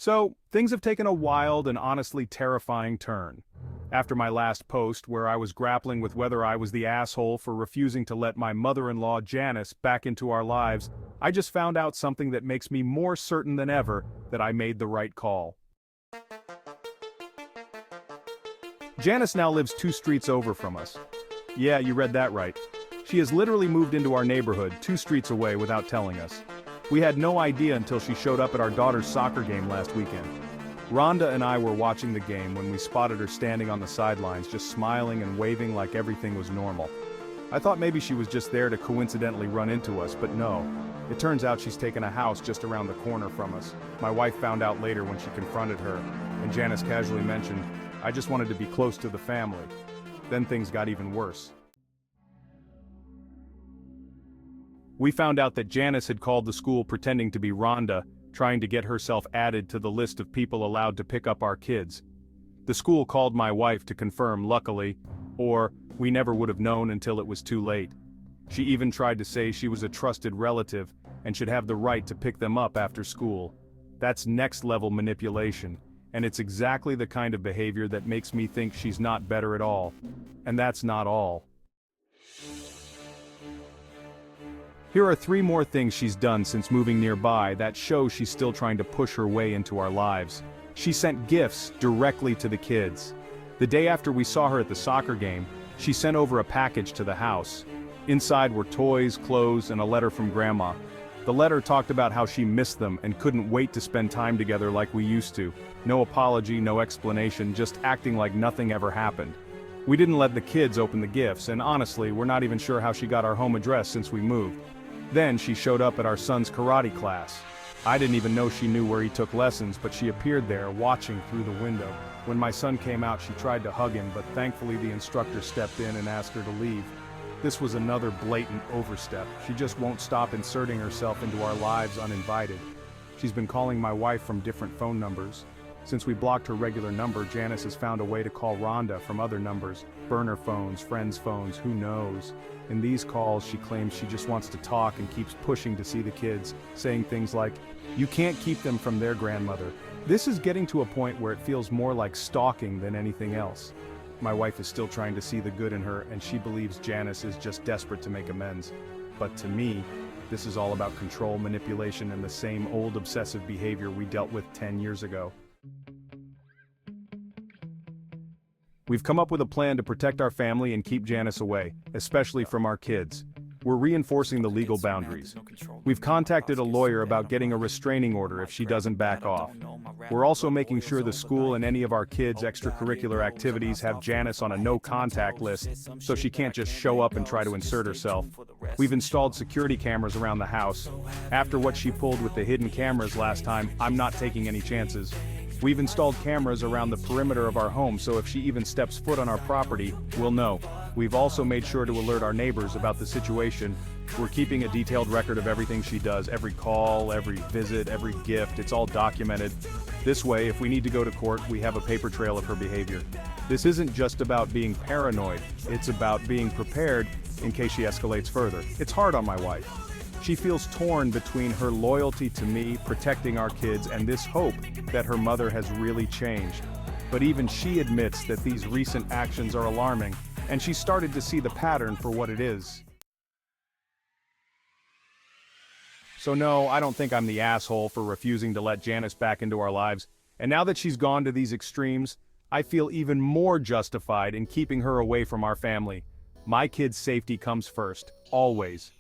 So, things have taken a wild and honestly terrifying turn. After my last post, where I was grappling with whether I was the asshole for refusing to let my mother-in-law Janice back into our lives, I just found out something that makes me more certain than ever that I made the right call. Janice now lives 2 streets over from us. Yeah, you read that right. She has literally moved into our neighborhood 2 streets away without telling us. We had no idea until she showed up at our daughter's soccer game last weekend. Rhonda and I were watching the game when we spotted her standing on the sidelines just smiling and waving like everything was normal. I thought maybe she was just there to coincidentally run into us, but no. It turns out she's taken a house just around the corner from us. My wife found out later when she confronted her, and Janice casually mentioned, "I just wanted to be close to the family." Then things got even worse. We found out that Janice had called the school pretending to be Rhonda, trying to get herself added to the list of people allowed to pick up our kids. The school called my wife to confirm, luckily, or we never would have known until it was too late. She even tried to say she was a trusted relative and should have the right to pick them up after school. That's next-level manipulation, and it's exactly the kind of behavior that makes me think she's not better at all. And that's not all. Here are 3 more things she's done since moving nearby that show she's still trying to push her way into our lives. She sent gifts directly to the kids. The day after we saw her at the soccer game, she sent over a package to the house. Inside were toys, clothes, and a letter from Grandma. The letter talked about how she missed them and couldn't wait to spend time together like we used to. No apology, no explanation, just acting like nothing ever happened. We didn't let the kids open the gifts, and honestly, we're not even sure how she got our home address since we moved. Then she showed up at our son's karate class. I didn't even know she knew where he took lessons, but she appeared there, watching through the window. When my son came out, she tried to hug him, but thankfully the instructor stepped in and asked her to leave. This was another blatant overstep. She just won't stop inserting herself into our lives uninvited. She's been calling my wife from different phone numbers. Since we blocked her regular number, Janice has found a way to call Rhonda from other numbers, burner phones, friends' phones, who knows. In these calls, she claims she just wants to talk and keeps pushing to see the kids, saying things like, "You can't keep them from their grandmother." This is getting to a point where it feels more like stalking than anything else. My wife is still trying to see the good in her, and she believes Janice is just desperate to make amends. But to me, this is all about control, manipulation, and the same old obsessive behavior we dealt with 10 years ago. We've come up with a plan to protect our family and keep Janice away, especially from our kids. We're reinforcing the legal boundaries. We've contacted a lawyer about getting a restraining order if she doesn't back off. We're also making sure the school and any of our kids' extracurricular activities have Janice on a no-contact list, so she can't just show up and try to insert herself. We've installed security cameras around the house. After what she pulled with the hidden cameras last time, I'm not taking any chances. We've installed cameras around the perimeter of our home, so if she even steps foot on our property, we'll know. We've also made sure to alert our neighbors about the situation. We're keeping a detailed record of everything she does, every call, every visit, every gift. It's all documented. This way, if we need to go to court, we have a paper trail of her behavior. This isn't just about being paranoid, it's about being prepared in case she escalates further. It's hard on my wife. She feels torn between her loyalty to me, protecting our kids, and this hope that her mother has really changed. But even she admits that these recent actions are alarming, and she's started to see the pattern for what it is. So no, I don't think I'm the asshole for refusing to let Janice back into our lives, and now that she's gone to these extremes, I feel even more justified in keeping her away from our family. My kids' safety comes first, always.